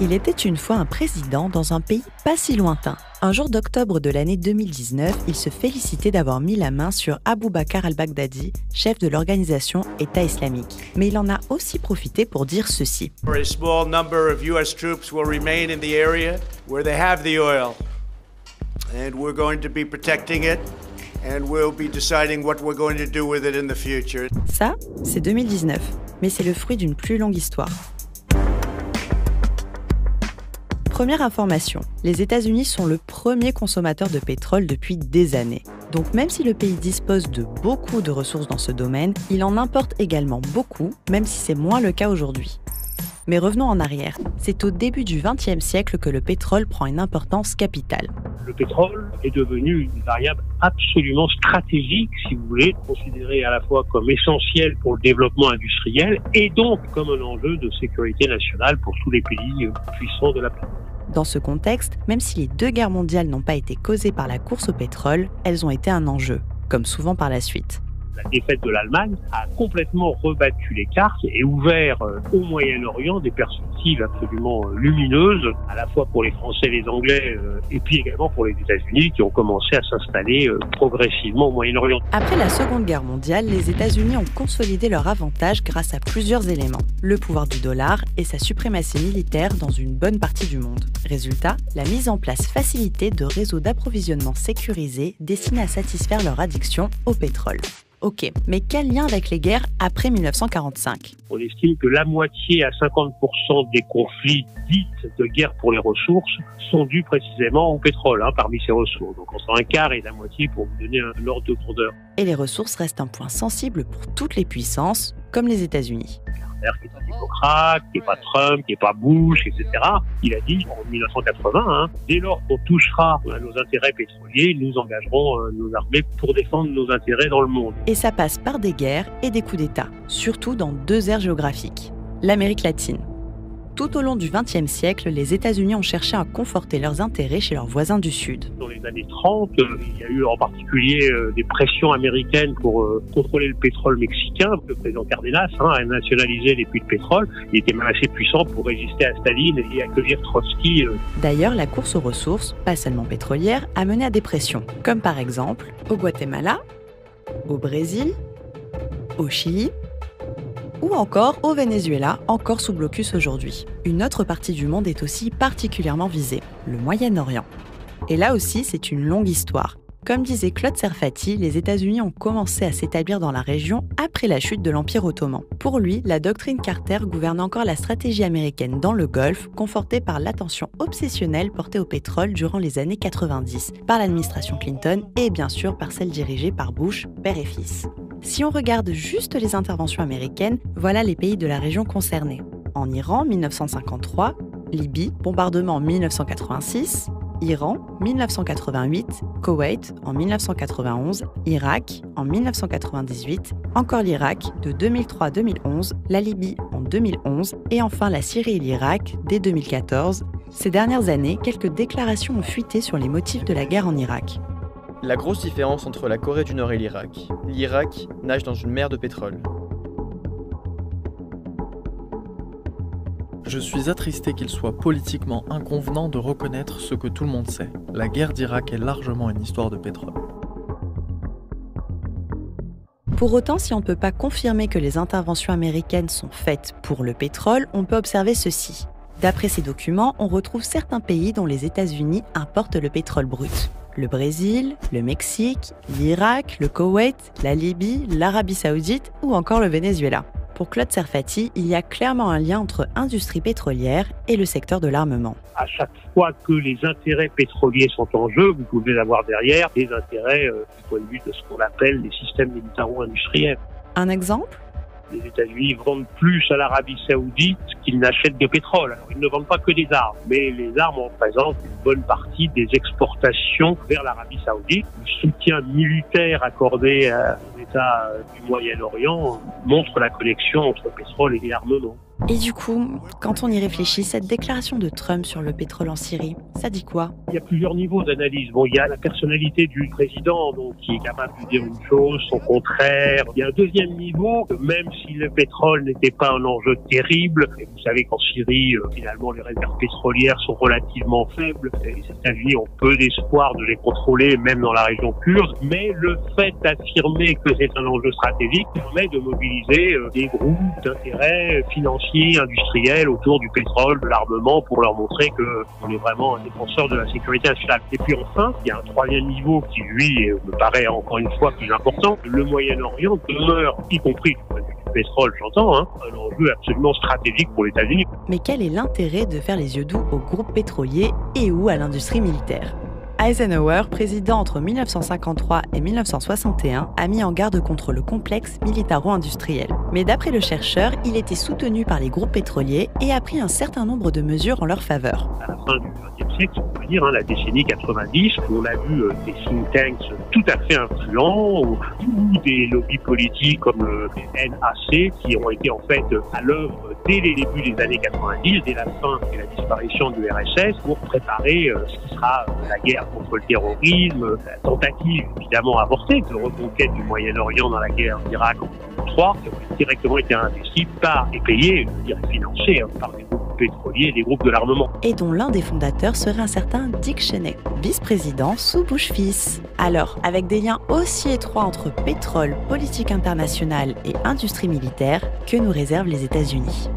Il était une fois un président dans un pays pas si lointain. Un jour d'octobre de l'année 2019, il se félicitait d'avoir mis la main sur Abu Bakr al-Baghdadi, chef de l'organisation État islamique. Mais il en a aussi profité pour dire ceci. A small number of US troops will remain in the area where they have the oil. And we're going to be protecting it. And we'll be deciding what we're going to do with it in the future. Ça, c'est 2019, mais c'est le fruit d'une plus longue histoire. Première information, les États-Unis sont le premier consommateur de pétrole depuis des années. Donc même si le pays dispose de beaucoup de ressources dans ce domaine, il en importe également beaucoup, même si c'est moins le cas aujourd'hui. Mais revenons en arrière, c'est au début du XXe siècle que le pétrole prend une importance capitale. Le pétrole est devenu une variable absolument stratégique, si vous voulez, considérée à la fois comme essentielle pour le développement industriel et donc comme un enjeu de sécurité nationale pour tous les pays puissants de la planète. Dans ce contexte, même si les deux guerres mondiales n'ont pas été causées par la course au pétrole, elles ont été un enjeu, comme souvent par la suite. La défaite de l'Allemagne a complètement rebattu les cartes et ouvert au Moyen-Orient des perspectives absolument lumineuses, à la fois pour les Français et les Anglais, et puis également pour les États-Unis qui ont commencé à s'installer progressivement au Moyen-Orient. Après la Seconde Guerre mondiale, les États-Unis ont consolidé leur avantage grâce à plusieurs éléments. Le pouvoir du dollar et sa suprématie militaire dans une bonne partie du monde. Résultat, la mise en place facilitée de réseaux d'approvisionnement sécurisés destinés à satisfaire leur addiction au pétrole. Ok, mais quel lien avec les guerres après 1945 ? On estime que la moitié à 50% des conflits dits de guerre pour les ressources sont dus précisément au pétrole, parmi ces ressources. Donc entre un quart et la moitié pour vous donner un ordre de grandeur. Et les ressources restent un point sensible pour toutes les puissances, comme les États-Unis. Qui est un démocrate, qui n'est pas Trump, qui n'est pas Bush, etc. Il a dit en 1980, dès lors qu'on touchera à nos intérêts pétroliers, nous engagerons nos armées pour défendre nos intérêts dans le monde. Et ça passe par des guerres et des coups d'État, surtout dans deux aires géographiques. L'Amérique latine. Tout au long du XXe siècle, les États-Unis ont cherché à conforter leurs intérêts chez leurs voisins du Sud. Dans les années 30, il y a eu en particulier des pressions américaines pour contrôler le pétrole mexicain. Le président Cardenas a nationalisé les puits de pétrole. Il était même assez puissant pour résister à Staline et accueillir Trotsky. D'ailleurs, la course aux ressources, pas seulement pétrolières, a mené à des pressions, comme par exemple au Guatemala, au Brésil, au Chili, ou encore au Venezuela, encore sous blocus aujourd'hui. Une autre partie du monde est aussi particulièrement visée, le Moyen-Orient. Et là aussi, c'est une longue histoire. Comme disait Claude Serfati, les États-Unis ont commencé à s'établir dans la région après la chute de l'Empire ottoman. Pour lui, la doctrine Carter gouverne encore la stratégie américaine dans le Golfe, confortée par l'attention obsessionnelle portée au pétrole durant les années 90, par l'administration Clinton et bien sûr par celle dirigée par Bush, père et fils. Si on regarde juste les interventions américaines, voilà les pays de la région concernés. En Iran, 1953, Libye, bombardement en 1986, Iran, 1988, Koweït en 1991, Irak en 1998, encore l'Irak de 2003 à 2011, la Libye en 2011 et enfin la Syrie et l'Irak dès 2014. Ces dernières années, quelques déclarations ont fuité sur les motifs de la guerre en Irak. La grosse différence entre la Corée du Nord et l'Irak. L'Irak nage dans une mer de pétrole. Je suis attristé qu'il soit politiquement inconvenant de reconnaître ce que tout le monde sait. La guerre d'Irak est largement une histoire de pétrole. Pour autant, si on ne peut pas confirmer que les interventions américaines sont faites pour le pétrole, on peut observer ceci. D'après ces documents, on retrouve certains pays dont les États-Unis importent le pétrole brut. Le Brésil, le Mexique, l'Irak, le Koweït, la Libye, l'Arabie Saoudite ou encore le Venezuela. Pour Claude Serfati, il y a clairement un lien entre industrie pétrolière et le secteur de l'armement. À chaque fois que les intérêts pétroliers sont en jeu, vous pouvez avoir derrière des intérêts du point de vue de ce qu'on appelle les systèmes militaro-industriels. Un exemple ? Les États-Unis vendent plus à l'Arabie Saoudite qu'ils n'achètent de pétrole. Alors, ils ne vendent pas que des armes, mais les armes représentent une bonne partie des exportations vers l'Arabie Saoudite. Le soutien militaire accordé aux États du Moyen-Orient montre la connexion entre pétrole et armement. Et du coup, quand on y réfléchit, cette déclaration de Trump sur le pétrole en Syrie, ça dit quoi? Il y a plusieurs niveaux d'analyse. Bon, il y a la personnalité du président, donc, qui est capable de dire une chose, son contraire. Il y a un deuxième niveau, que même si le pétrole n'était pas un enjeu terrible, et vous savez qu'en Syrie, finalement, les réserves pétrolières sont relativement faibles. Les États-Unis ont peu d'espoir de les contrôler, même dans la région kurde. Mais le fait d'affirmer que c'est un enjeu stratégique permet de mobiliser des groupes d'intérêts financiers, industriels autour du pétrole, de l'armement, pour leur montrer qu'on est vraiment un défenseur de la sécurité nationale. Et puis enfin, il y a un troisième niveau qui, lui, me paraît encore une fois plus important. Le Moyen-Orient demeure, y compris du point de vue du pétrole, j'entends, un enjeu absolument stratégique pour les États-Unis. Mais quel est l'intérêt de faire les yeux doux au groupe pétrolier et ou à l'industrie militaire? Eisenhower, président entre 1953 et 1961, a mis en garde contre le complexe militaro-industriel. Mais d'après le chercheur, il était soutenu par les groupes pétroliers et a pris un certain nombre de mesures en leur faveur. À la fin du XXe siècle, on peut dire, la décennie 90, on a vu des think tanks tout à fait influents ou des lobbies politiques comme le NAC qui ont été en fait à l'œuvre dès les débuts des années 90, dès la fin et la disparition du RSS, pour préparer ce qui sera la guerre contre le terrorisme, la tentative évidemment avortée de reconquête du Moyen-Orient dans la guerre d'Irak en 2003, qui ont directement été investis par et payés, je veux dire financés par des groupes pétroliers et des groupes de l'armement. Et dont l'un des fondateurs serait un certain Dick Cheney, vice-président sous Bush fils. Alors, avec des liens aussi étroits entre pétrole, politique internationale et industrie militaire, que nous réservent les États-Unis?